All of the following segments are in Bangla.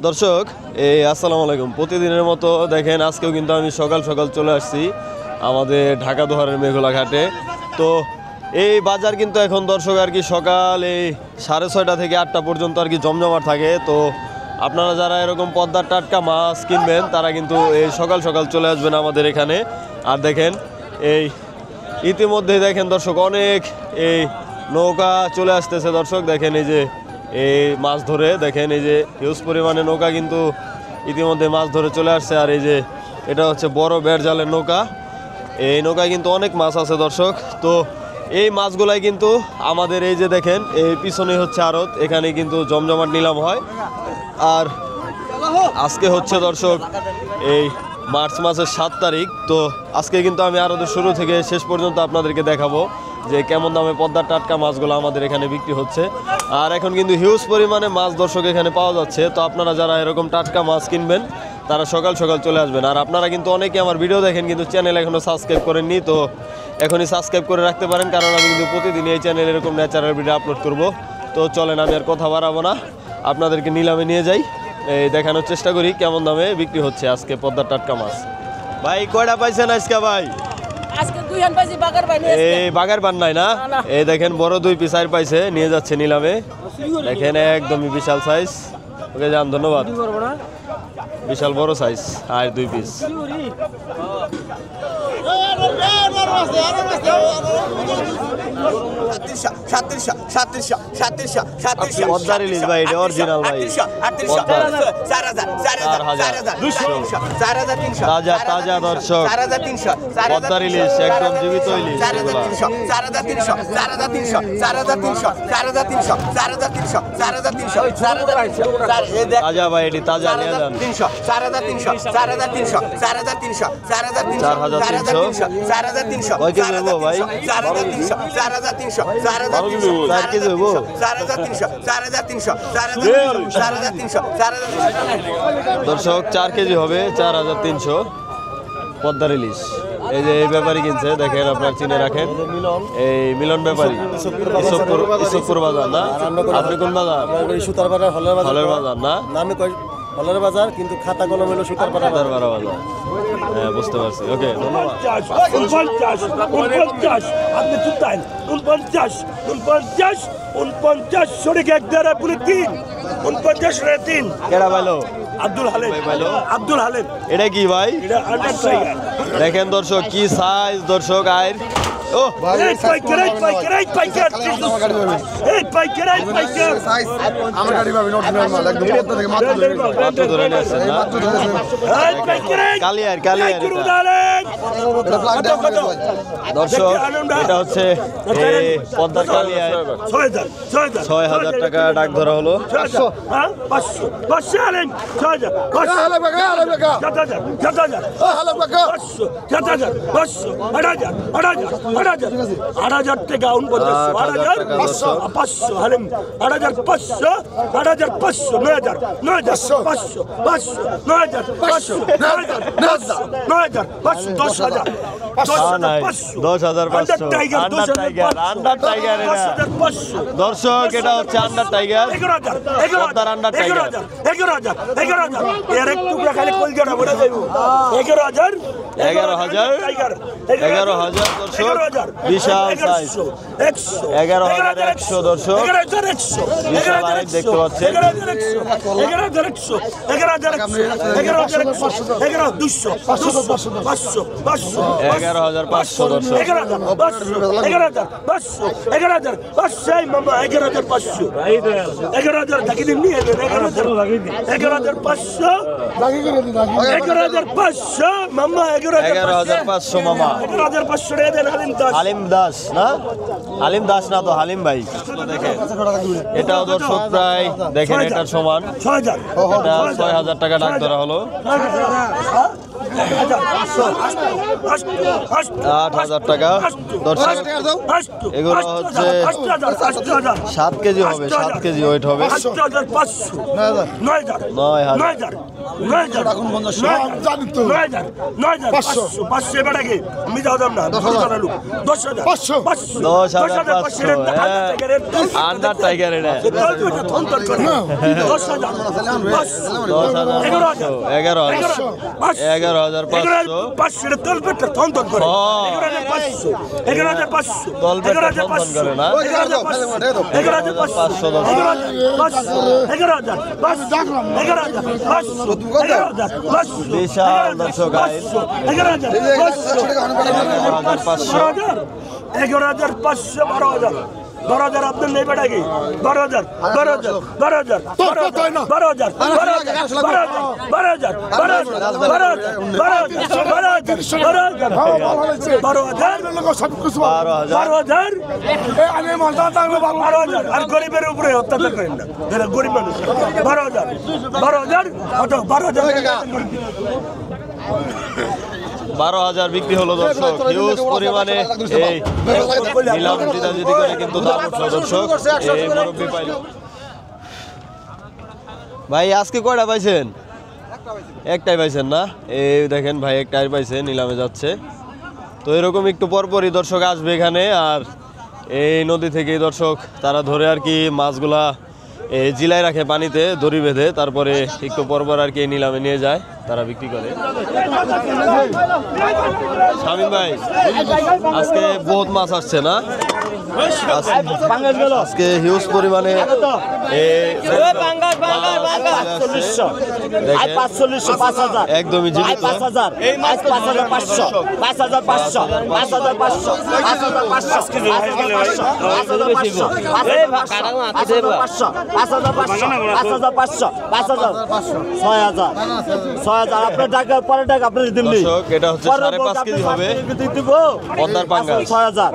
দর্শক আসসালামু আলাইকুম। প্রতিদিনের মতো দেখেন আজকেও কিন্তু আমি সকাল সকাল চলে আসছি আমাদের ঢাকা দোহারের মেঘলা ঘাটে। তো এই বাজার কিন্তু এখন দর্শক আর কি সকাল এই 6:30 থেকে 8টা পর্যন্ত আর কি জমজমাট থাকে। তো আপনারা যারা এরকম পদ্মার টাটকা মাছ কিনবেন তারা কিন্তু এই সকাল সকাল চলে আসবেন আমাদের এখানে। আর দেখেন এই ইতিমধ্যে দেখেন দর্শক অনেক এই নৌকা চলে আসতেছে। দর্শক দেখেন এই যে এই মাছ ধরে দেখেন এই যে হিউজ পরিমাণে নৌকা কিন্তু ইতিমধ্যে মাছ ধরে চলে আসছে। আর এই যে এটা হচ্ছে বড় বেড় জালের নৌকা, এই নৌকায় কিন্তু অনেক মাছ আছে দর্শক। তো এই মাছগুলাই কিন্তু আমাদের এই যে দেখেন এই পিছনে হচ্ছে আড়ত, এখানে কিন্তু জমজমাট নিলাম হয়। আর আজকে হচ্ছে দর্শক এই মার্চ মাসের 7 তারিখ। তো আজকে কিন্তু আমি আড়তের শুরু থেকে শেষ পর্যন্ত আপনাদেরকে দেখাবো যে কেমন দামে পদ্মার টাটকা মাছগুলো আমাদের এখানে বিক্রি হচ্ছে। আর এখন কিন্তু হিউজ পরিমাণে মাছ দর্শক এখানে পাওয়া যাচ্ছে। তো আপনারা যারা এরকম টাটকা মাছ কিনবেন তারা সকাল সকাল চলে আসবেন। আর আপনারা কিন্তু অনেকে আমার ভিডিও দেখেন কিন্তু চ্যানেল এখনও সাবস্ক্রাইব করেননি, তো এখনই সাবস্ক্রাইব করে রাখতে পারেন, কারণ আমি কিন্তু প্রতিদিন এই চ্যানেলে এরকম ন্যাচারাল ভিডিও আপলোড করব। তো চলেন আমি আর কথা বাড়াবো না, আপনাদেরকে নিলামে নিয়ে যাই, এই দেখানোর চেষ্টা করি কেমন দামে বিক্রি হচ্ছে আজকে পদ্মার টাটকা মাছ। ভাই কয়টা পাইছেন আজকে? ভাই আজকে দুই হান পাইছি, বাগার পাই না। এই বাগার পান নাই না? এই দেখেন বড় 2 পিস আর পাইছে, নিয়ে যাচ্ছে নিলামে। দেখেন একদমই বিশাল সাইজ। ওকে জান, ধন্যবাদ। বিশাল বড় সাইজ আর 2 পিস। পদ্মার ইলিশ ভাই, এটা অরিজিনাল ভাই। তাজা তাজা দর্শক, পদ্মার ইলিশ একদম জীবিত ইলিশ। তাজা ভাই, এটি তাজা নিয়ে যান। 4,300 কয় কেজি হবো ভাই? 4,300 দর্শক 4 কেজি হবে। 4,300 পদ্মার ইলিশ। এই যে এই ব্যাপারী কিনছে, দেখেন আপনার চিনে রাখেন, এই মিলন ব্যাপারী, ইসবপুর বাজার না? আপনি কোন বাজার? সুতারপাড়া হলের বাজার না? নামে হলের বাজার, কিন্তু খাতা কলম হলো সুতারপাড়া বাজার। হ্যাঁ, বুঝতে পারছি। ওকে, ধন্যবাদ। 49 কেডা ভালো? আব্দুল হালিম। এটা কি ভাই? এটা আন্ডার টাইগার। দেখেন দর্শক কি সাইজ দর্শক। আয়ের ও পাইকার আমার গাড়ি পাবেন, অরিজিনাল মাল একদম পদ্মা থেকে মাত্র ধরে নিয়ে আসছেন না? কালিয়ার দর্শক, এটা হচ্ছে পদ্মার কালিয়ার। 6,000 টাকা ডাক ধরা হলো। 8,000 টাকা 500 হালিম 8,500 8,500 9,000 9,500 500 9,500 9,000 10,000 10,500 আন্ডার টাইগার। দর্শক এটা হচ্ছে আন্ডার টাইগার, পদ্মার আন্ডার টাইগার। 11,000 এর এক টুকরা খালি কলজাটা বলে দেব। 11,000 দর্শক, বিশাল সাইজ। 11,100 দর্শক, বিশাল আইট দেখতে পাচ্ছেন। 11,200 11,500 দর্শক। 11,500 মামা 11,500 11,000 টাকা দিন নিয়ে 11,500 11,500 মামা 11,500 মামা। 11,500 টাকা দেন। হালিম দাস না? হালিম দাস না তো হালিম ভাই। দেখেন এটাও দর্শক প্রায় দেখেন এটার সমান। 6,000 এটা 6,000 টাকা ডাক ধরা হলো। 8,000 টাকা দর্শক। এগুলো হচ্ছে 7 কেজি হবে, 7 কেজি ওয়েট হবে। 9,000 9,000 500 বেটাকে আমি যাও দাম না 10,000 লোক 10,000 আন্ডার টাইগার এটা 11,500 তল পেটটা থন থন করে 11,500 তল পেটটা থন থন করে না 11,500 বিশাল দর্শক আইন 11,500 12,000 12,000 আপনার নেই বেটাকে 12,000 12,000 12,000 12,000 আর গরিবের উপরে অত্যাচার করেন না গরিব মানুষ 12,000 12,000 বিক্রি হলো দর্শক হিউজ পরিমাণে এই নিলাম জিতাজিতি করে কিন্তু দাম উঠলো দর্শক এই মুরব্বি পাইল ভাই আজকে কয়টা পাইছেন একটাই পাইছেন না এই দেখেন ভাই একটাই পাইছে নিলামে যাচ্ছে তো এরকম একটু পরপরই দর্শক আসবে এখানে আর এই নদী থেকে দর্শক তারা ধরে আর কি মাছগুলা এই জিলায় রাখে পানিতে দড়ি বেঁধে তারপরে একটু পরপর আর কি নিলামে নিয়ে যায় তারা বিক্রি করে শামীম ভাই আজকে বহুত মাছ আসছে না আজকে হিউজ পরিমাণে একদমই জীবিত 6,000 আপনার টাকা পরে টাকা আপনি দিন এটা হচ্ছে 5.5 কেজি হবে পদ্মার পাঙ্গাস 6,000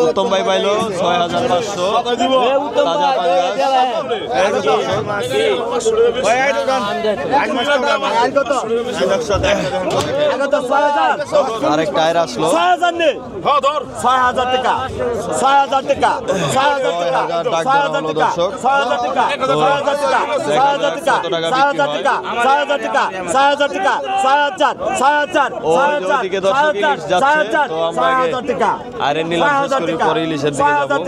উত্তম ভাই পাইলো 6,500 তাজা আরেক টায়ার আসলো 6,000 টাকা 6,000 টাকা 6,000 টাকা 6,000 টাকা 6,000 টাকা 6,000 টাকা 6,000 টাকা 6,000 টাকা 6,000 টাকা 6,000 টাকা 6,000 টাকা আরে নিলাম শেষ করি পরে ইলিশের দিকে যাব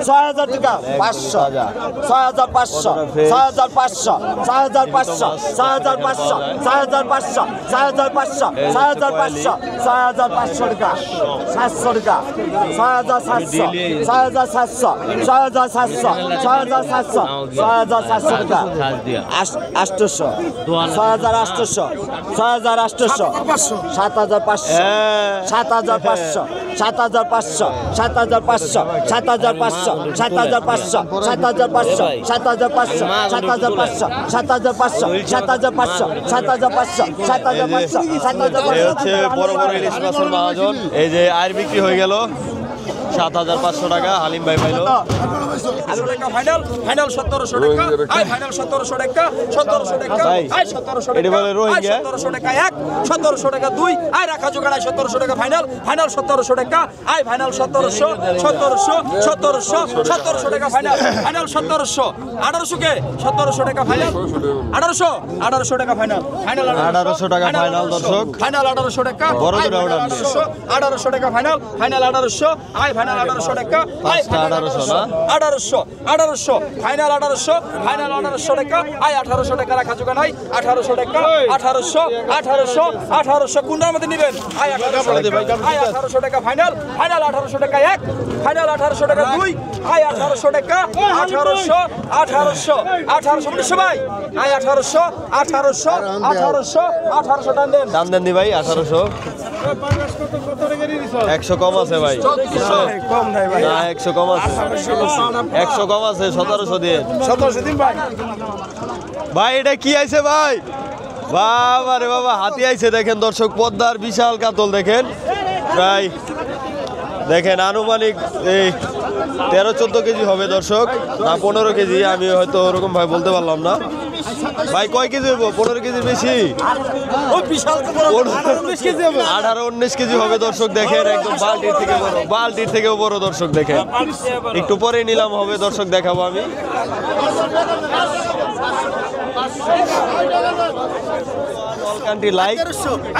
6,000 টাকা 500 6,500 6,500 6,500 6,500 6,500 6,500 6,500 6,500 টাকা 700 টাকা 6,700 6,700 6,700 6,700 6,700 টাকা 800 6,800 6,800 7,500 7,500 7,500 7,500 7,500 7,500 7,500 7,500 7,500 7,500 7,500 7,500 হচ্ছে বড় বড় ইলিশ মাছের মহাজন এই যে আয়ের বিক্রি হয়ে গেল 7,500 টাকা হালিম ভাই পাইলো ফাইনাল 1700 টাকা আই ফাইনাল 1700 টাকা 1700 টাকা আই 1700 টাকা এটা বলে রোহিঙ্গা 1700 টাকা 1 1700 টাকা 2 আই রাখা জোগাড় 1700 টাকা ফাইনাল 1700 টাকা আই ফাইনাল 1700 টাকা ফাইনাল 1700 1800 কে 1700 টাকা ফাইনাল 1800 টাকা ফাইনাল 1800 টাকা ফাইনাল দর্শক ফাইনাল 1800 টাকা বড় জোড়া উড়ান 1800 টাকা ফাইনাল 1800 আই ফাইনাল 1800 টাকা আই 1800 না 1800 ফাইনাল 1800 টাকা আই 1800 টাকা রাখা জোগাড় নাই 1800 টাকা 1800 কোনটার মধ্যে নেবেন আই 1800 টাকা ফাইনাল 1800 টাকা 1 ফাইনাল 1800 টাকা 2 আই 1800 টাকা 1800 সবাই আই 1800 দাম দেন দি ভাই 1800 100 কম আছে ভাই কম নাই ভাই না 100 কম আছে 100 কম আছে 1700 দিয়ে 1700 দিন ভাই ভাই এটা কি আইছে ভাই বাবা রে বাবা হাতি আইছে দেখেন দর্শক পদ্মার বিশাল কাতল দেখেন প্রায় দেখেন আনুমানিক এই 13-14 কেজি হবে দর্শক, না 15 কেজি, আমি হয়তো ওরকম ভাই বলতে পারলাম না। ভাই কয় কেজি হবো? 15 কেজির বেশি, 18-19 কেজি হবে দর্শক। দেখেন একদম বালতির থেকে বড়, বালতির থেকেও বড় দর্শক। দেখেন একটু পরে নিলাম হবে দর্শক, দেখাবো আমি। Country like.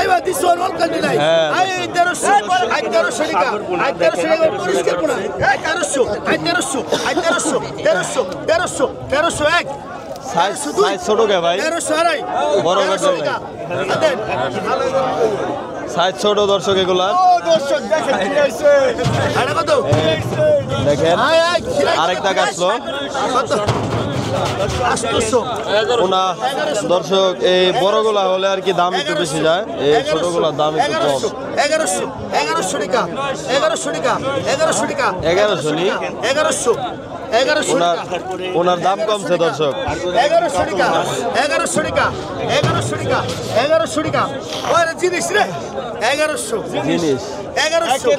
I want this one, all country like. I ain't there so. I there so. I there so. Police ke puna. I there so. I there so. I there so. There so. There so. There so. Ek. Size ছোট কে ভাই? There so arai. বড় করতে নাই। সাইজ ছোট দর্শক এগুলা। ও দর্শক দেখেন কি হইছে। আরে কত? দেখেন আরেকটা কাটলো। ওনা দর্শক এই বড়গুলা হলে আর কি দাম একটু বেশি যায়, এই ছোটগুলার দাম একটু কম। 1100 টাকা 1100 টাকা 1100 টাকা 1100 নি 1100 ওনার দাম কমছে দর্শক। 1100 টাকা 1100 টাকা 1100 টাকা 1100 টাকা ওরে জিনিস রে 1100 জিনিস 1100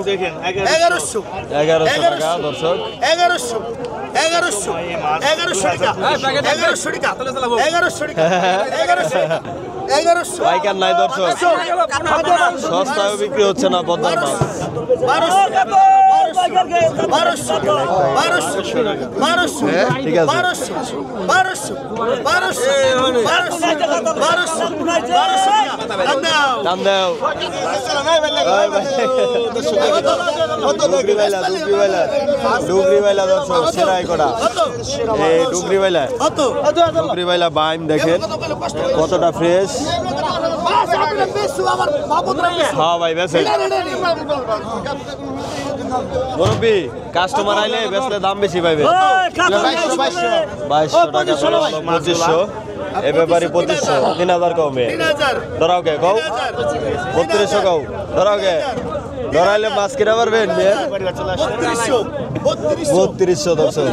দেখেন 1100 টাকা দর্শক। 1100 টাকা 1100 টাকা 1100 পাইকার নাই দর্শক, সস্তায় বিক্রি হচ্ছে না পদ্মার মাছ। 1200 ঠিক আছে দাম দাও। ডুগরি বাইলা দর্শক সেরাই করা, এই ডুগরি বাইলা বাইম দেখেন কতটা ফ্রেশ। হ্যাঁ ভাই বেছে মুরব্বি, কাস্টমার আইলে বেচলে দাম বেশি পাইবে। 2200 টাকা 2500, এ ব্যাপারে 2500, 3000 কমে ধরাও কে কও 3200 কও ধরাও কে ধরাইলে মাছ কিনা পারবেন 3200 দর্শক।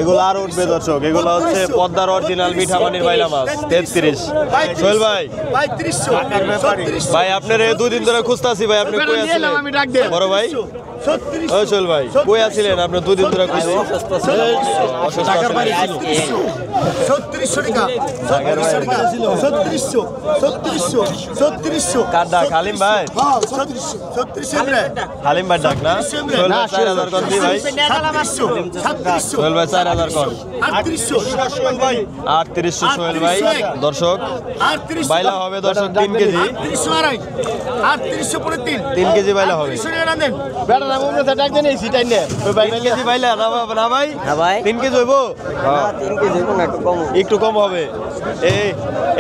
এগুলো আর উঠবে দর্শক, এগুলো হচ্ছে পদ্মার অরিজিনাল মিঠা পানির বাইলা মাছ 33। সোহেল ভাই ভাই আপনার এই 2 দিন ধরে খুঁজতাছি ভাই, আপনি কই আছিলেন বড় ভাই? ওই সোহেল ভাই কই আছিলেন আপনি? 2 দিন ধরে খুঁজছি। 3600 টাকা 3600 কার হালিম ভাই? 3600 হালিম ভাই ডাক না? সোহেল ভাই 4000 কর দি ভাই। 3700 সোহেল ভাই 4000 কর। 3800 সোহেল ভাই দর্শক। বাইলা হবে দর্শক 3 কেজি। 3800 পরে 3 কেজি বাইলা হবে। 3 কেজি বাইলা না ভাই? 3 কেজি হইব? 3 কেজি একটু কম হবে। এই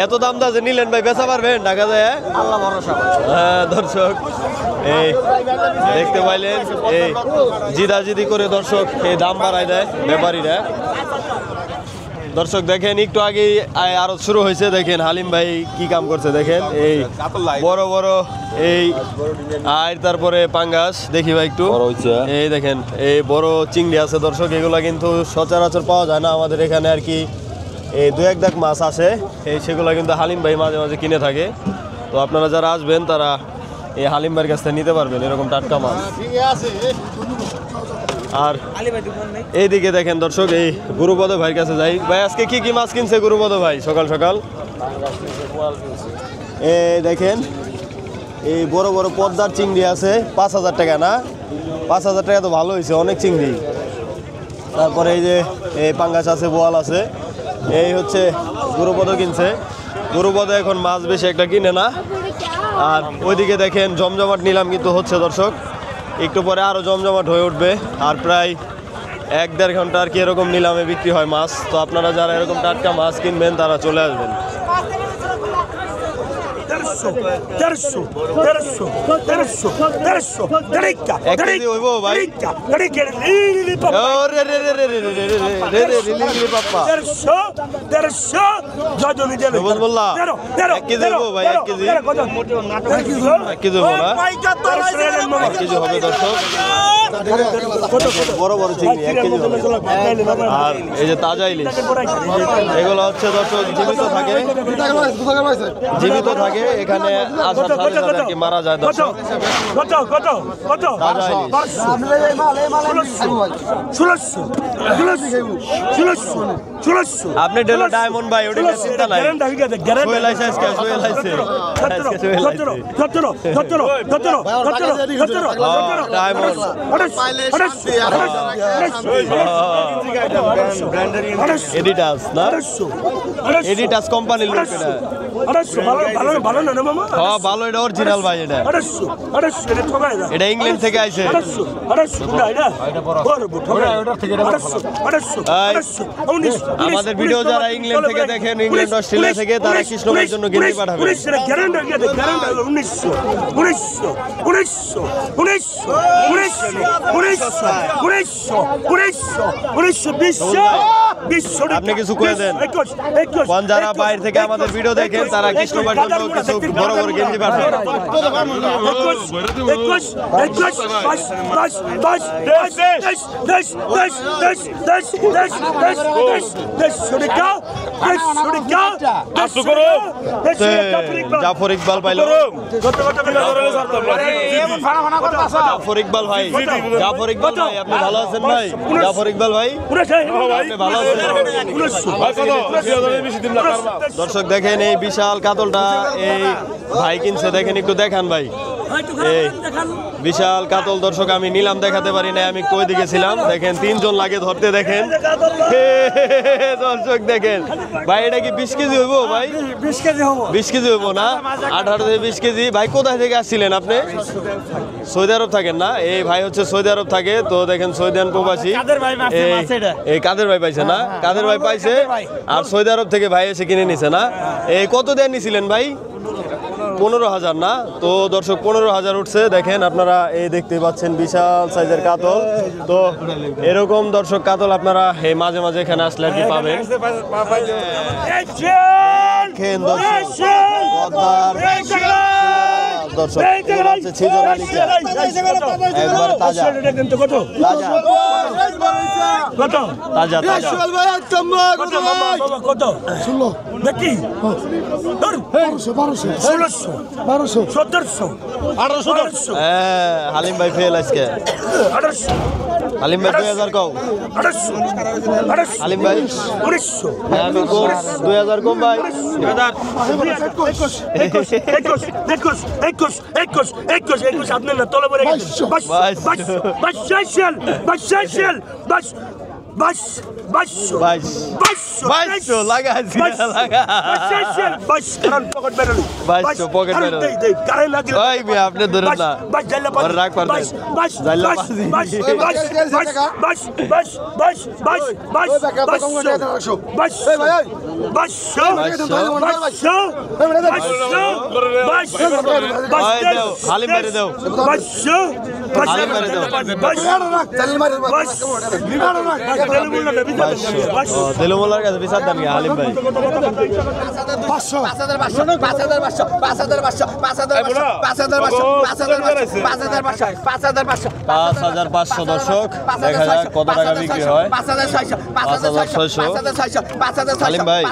এত দাম দা যে নিলেন ভাই বেচা পারবেন ঢাকা যায়? আল্লাহ ভরসা। হ্যাঁ দর্শক এই দেখতে পাইলেন, এই জিদাজিদি করে দর্শক এই দাম বাড়ায় দেয় ব্যাপারীরা। দর্শক দেখেন একটু আগে আরো শুরু হয়েছে, দেখেন হালিম ভাই কি কাম করছে দেখেন। এই বড় বড় এই আর তারপরে পাঙ্গাস দেখি ভাই একটু, এই দেখেন এই বড় চিংড়ি আছে দর্শক। এগুলা কিন্তু সচরাচর পাওয়া যায় না আমাদের এখানে আর কি, এই 2-1 দাগ মাছ আসে, এই সেগুলা কিন্তু হালিম ভাই মাঝে মাঝে কিনে থাকে। তো আপনারা যারা আসবেন তারা এই হালিম ভাইয়ের কাছ থেকে নিতে পারবেন এরকম টাটকা মাছ। আর এইদিকে দেখেন দর্শক এই গুরুপদ ভাইয়ের কাছে যাই। ভাই আজকে কি কি মাছ কিনছে গুরুপদ ভাই সকাল সকাল? এই দেখেন এই বড় বড় পদ্মার চিংড়ি আছে 5000 টাকা না? 5000 টাকা তো ভালো হয়েছে, অনেক চিংড়ি। তারপরে এই যে এই পাঙ্গাস আছে, বোয়াল আছে, এই হচ্ছে গুরুপদ কিনছে। গুরুপদ এখন মাছ বেশি একটা কিনে না। আর ওইদিকে দেখেন জমজমাট নিলাম কিন্তু হচ্ছে দর্শক, একটু পরে আরও জমজমাট হয়ে উঠবে। আর প্রায় 1-1.5 ঘন্টা আর কি এরকম নিলামে বিক্রি হয় মাছ। তো আপনারা যারা এরকম টাটকা মাছ কিনবেন তারা চলে আসবেন। 1 কেজি হইব ভাই? বললা 1 কেজি হইব ভাই? 1 কেজি 1 কেজি হইব না? 1 কেজি হবে দর্শক। বড় বড় চিংড়ি 1 কেজি হবে। আর এই যে তাজা ইলিশ, এগুলো হচ্ছে দর্শক জীবিত থাকে এখানে আসার সাথে সাথে আর কি মারা যায় দর্শক। তাজা ইলিশ। আপনি ডেলো ডায়মন্ড ভাই ওটা নিয়ে চিন্তা নাই। সোহেল আইছে আজকে, সোহেল আইছে। আজকে সোহেল আইছে। ডায়মন্ড। এডিটাস না? এডিটাস কোম্পানির লোক এটা। হ্যাঁ ভালো, এটা অরিজিনাল ভাই এটা। এটা ইংল্যান্ড থেকে আইছে। আমাদের ভিডিও যারা ইংল্যান্ড থেকে দেখেন, ইংল্যান্ড অস্ট্রেলিয়া থেকে, তারা কৃষ্ণ ভাইয়ের জন্য গিফট পাঠাবে। আপনি কিছু করে দেন। কোন যারা বাইরে থেকে আমাদের ভিডিও দেখেন, তারা কৃষ্ণ ভাইয়ের জন্য কিছু বড় বড় গেঞ্জি পাঠাবে। জাফর ইকবাল পাইল। জাফর ইকবাল ভাই, জাফর ইকবাল ভাই আপনি ভালো আছেন ভাই? জাফর ইকবাল ভাই আপনি ভালো আছেন? দর্শক দেখেন এই বিশাল কাতলটা এই ভাই কিনছে, দেখেন একটু দেখান ভাই। এই বিশাল কাতল দর্শক আমি নিলাম দেখাতে পারি না, আমি একটু ওইদিকে ছিলাম। দেখেন 3 জন লাগে ধরতে। দেখেন দর্শক দেখেন ভাই, এটা কি 20 কেজি হইব ভাই? 20 কেজি হইব না? 18 থেকে 20 কেজি। ভাই কোথায় থেকে আসছিলেন আপনি? সৌদি আরব থাকেন না? এই ভাই হচ্ছে সৌদি আরব থাকে। তো দেখেন সৌদি আরব প্রবাসী এই কাদের ভাই পাইছে না? কাদের ভাই পাইছে, আর সৌদি আরব থেকে ভাই এসে কিনে নিছে না? এই কত দেন নিছিলেন ভাই? 15,000 না? তো দর্শক 15,000 উঠছে। দেখেন আপনারা এই দেখতে পাচ্ছেন বিশাল সাইজের কাতল। তো এরকম দর্শক কাতল আপনারা এই মাঝে মাঝে এখানে আসলে আর কি পাবেন। দর্শক একবার তাজা তাজা তাজা। হালিম ভাই ফেল আজকে। হালিম ভাই 2000 কম। হালিম ভাই 2000 কম ভাই। 21 আপনার না তলে পড়ে গেছে। বাস আপনি ধরেন না রাগ পারবেন। হালিম মেরে দেও, হালিম মেরে দেও। তেলুমুল্লার কাছে বিচার দেন হালিম ভাই। 5,500 দর্শক। দেখা যাক কত টাকা বিক্রি হয়। 5,600। হালিম ভাই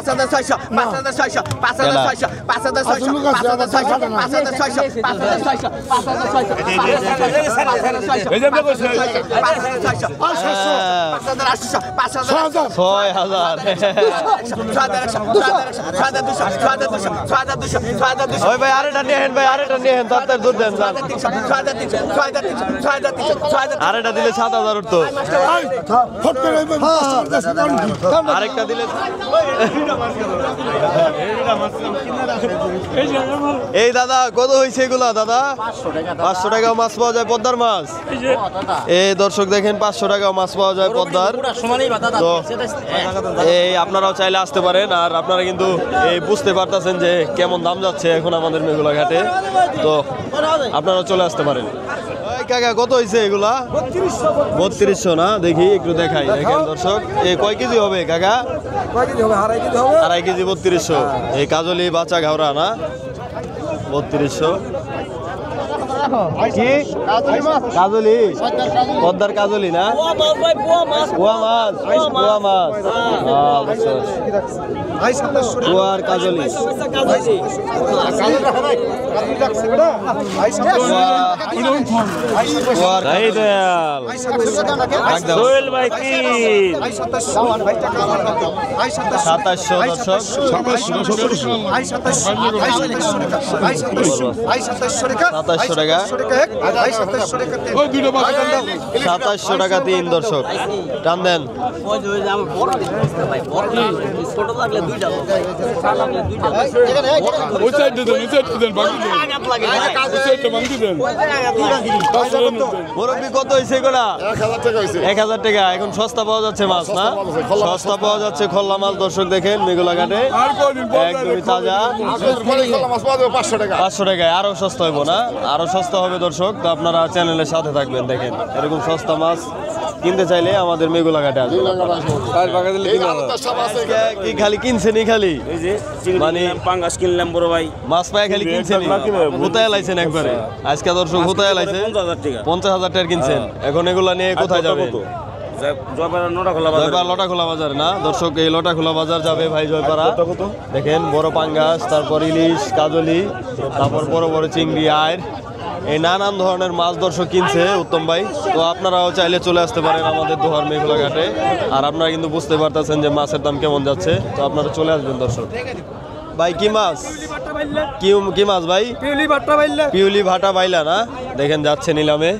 ভাই আরেকটা নিয়ে হেন ভাই, আরেকটা নিয়ে হেন তাড়াতাড়ি দূর দেন। আরেকটা দিলে 7,000 উঠতো। আরেকটা দিলে এই দাদা কত হয়েছে এগুলা দাদা? 500 টাকা মাছ পাওয়া যায়, পদ্মার মাছ। এই দর্শক দেখেন 500 টাকা মাছ পাওয়া যায় পদ্মার। তো এই আপনারাও চাইলে আসতে পারেন। আর আপনারা কিন্তু এই বুঝতে পারতেছেন যে কেমন দাম যাচ্ছে এখন আমাদের মেঘুলা ঘাটে। তো আপনারাও চলে আসতে পারেন। কাকা কত হয়েছে এগুলা? 3200 না? দেখি একটু দেখাই। দেখেন দর্শক এই কয় কেজি হবে কাকা? 2.5 কেজি 3200। এই কাজলি বাচ্চা ঘাওড়া না? 3200। কি কাজলি পদ্মার কাজলি না পোয়া মাছ ভাই, পোয়া মাছ। পোয়া মাছ পোয়া মাছ পোয়ার কাজলি পোয়ার আইডাল সোহেল ভাই কি 2700 দর্শক 2700 টাকা 2700 টাকা 3 দর্শক টান দেন মুরব্বি কত হয়েছে এগুলা 1000 টাকা এখন সস্তা পাওয়া যাচ্ছে মাছ না সস্তা পাওয়া যাচ্ছে খোল্লা মাছ দর্শক দেখেন মেঘলা ঘাটে একদমই তাজা 500 টাকায় আরো সস্তা হইব না আরো সস্তা হবে দর্শক তো আপনারা চ্যানেলের সাথে থাকবেন দেখেন এরকম সস্তা মাছ কিনতে চাইলে আমাদের মেঘলা ঘাটে আসবেন কি খালি কিনছেনই খালি মানে পাঙ্গাস কিনলাম বড় ভাই মাছ পায় খালি কিনছেন হুতায় লাইছেন একবারে আজকে দর্শক হুতায় লাইছে 50,000 টাকা কিনছেন এখন এগুলা নিয়ে কোথায় যাবেন জয়পাড়া লটাখোলা বাজার না দর্শক এই লটাখোলা বাজার যাবে ভাই জয়পাড়া দেখেন বড় পাঙ্গাস তারপর ইলিশ কাজলি তারপর বড় বড় চিংড়ি আয়ের এই নানান ধরনের মাছ দর্শক কিনছে উত্তম ভাই তো আপনারাও চাইলে চলে আসতে পারেন আমাদের দোহার মেঘলা ঘাটে আর আপনারা কিন্তু বুঝতে পারতেছেন যে মাছের দাম কেমন যাচ্ছে তো আপনারা চলে আসবেন দর্শক ভাই কি মাছ কি মাছ ভাই পিউলি ভাটা বাইলা না দেখেন যাচ্ছে নিলামে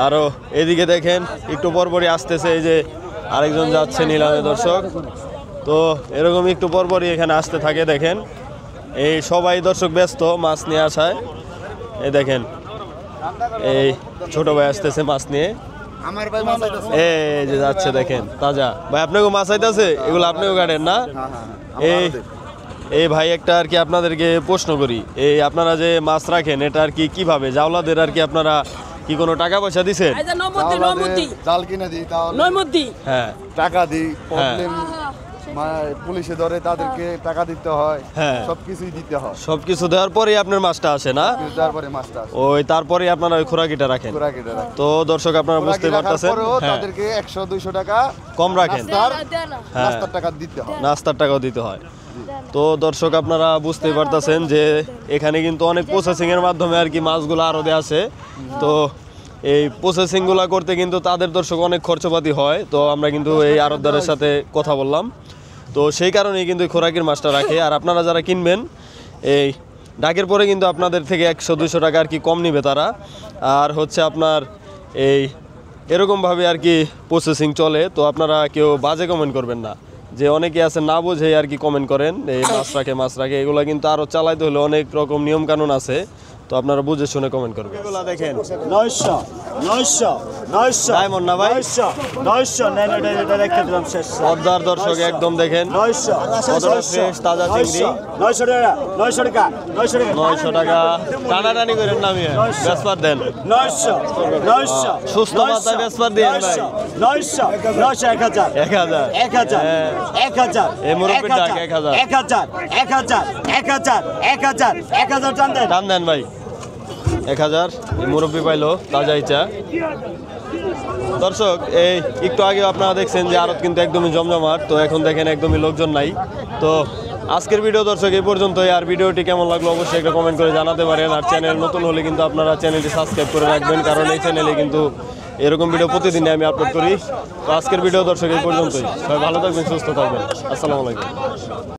আরো এদিকে দেখেন একটু পরপরই আসতেছে এই যে আরেকজন যাচ্ছে নিলামে দর্শক তো এরকম একটু পরপরই এখানে আসতে থাকে দেখেন এই সবাই দর্শক ব্যস্ত মাছ নিয়ে আসায় এই দেখেন এই ছোট ভাই আসতেছে মাছ নিয়ে এই যে যাচ্ছে দেখেন তাজা ভাই আপনাকে মাছ আইতাছে এগুলো আপনিও গাড়েন না এই ভাই একটা আর কি আপনাদেরকে প্রশ্ন করি এই আপনারা যে মাছ রাখেন এটা আর কি কিভাবে জাওলাদের আর কি আপনারা কি কোনো টাকা পয়সা দিছেন জাল কিনে দিই তাহলে হ্যাঁ টাকা দিই প্রবলেম পুলিশে ধরে তাদেরকে টাকা দিতে হয় হ্যাঁ সবকিছুই দিতে হয় সবকিছু দেওয়ার পরেই আপনার মাছটা আসে না তারপরে মাছটা ওই তারপরে আপনারা ওই খোরাকিটা রাখেন তো দর্শক আপনারা বুঝতে পারতেছেন তাদেরকে 100-200 টাকা কম রাখেন নাস্তার টাকা দিতে হয় নাস্তার টাকাও দিতে হয় তো দর্শক আপনারা বুঝতে পারতেছেন যে এখানে কিন্তু অনেক প্রসেসিং এর মাধ্যমে আর কি মাছগুলো আরো দেয়া আছে তো এই প্রসেসিংগুলো করতে কিন্তু তাদের দর্শক অনেক খরচপাতি হয় তো আমরা কিন্তু এই আড়তদারের সাথে কথা বললাম তো সেই কারণেই কিন্তু খোরাকির মাছটা রাখে আর আপনারা যারা কিনবেন এই ডাকের পরে কিন্তু আপনাদের থেকে 100-200 টাকা আর কি কম নিবে তারা আর হচ্ছে আপনার এই এরকমভাবে আর কি প্রসেসিং চলে তো আপনারা কেউ বাজে কমেন্ট করবেন না যে অনেকে আছে না বুঝে আর কি কমেন্ট করেন এই মাছ রাখে এগুলো কিন্তু আরও চালাইতে হলে অনেক রকম নিয়ম কানুন আছে তো আপনারা বুঝে শুনে কমেন্ট করবেন এগুলা দেখেন 900 ডায়মন্ড না ভাই 900 নেন এটা রেখে দিলাম শেষ পদ্মার দর্শক একদম দেখেন 900 ফ্রেশ তাজা চিংড়ি 900 টাকা টানাটানি করেন না মিয়া বেসপার দেন 900 সুস্থ মাথায় বেসপার দেন ভাই 900 1000 এই মুরব্বির ডাক 1000 টান দেন ভাই 1000 এই মুরব্বি পাইলো তাজা ইচ্ছা দর্শক এই একটু আগে আপনারা দেখছেন যে আড়ত কিন্তু একদমই জমজমাট তো এখন দেখেন একদমই লোকজন নাই তো আজকের ভিডিও দর্শক এই পর্যন্তই আর ভিডিওটি কেমন লাগলো অবশ্যই একটা কমেন্ট করে জানাতে পারেন আর চ্যানেল নতুন হলে কিন্তু আপনারা চ্যানেলটি সাবস্ক্রাইব করে রাখবেন কারণ এই চ্যানেলে কিন্তু এরকম ভিডিও প্রতিদিনই আমি আপলোড করি তো আজকের ভিডিও দর্শক এই পর্যন্তই সবাই ভালো থাকবেন সুস্থ থাকবেন আসসালামু আলাইকুম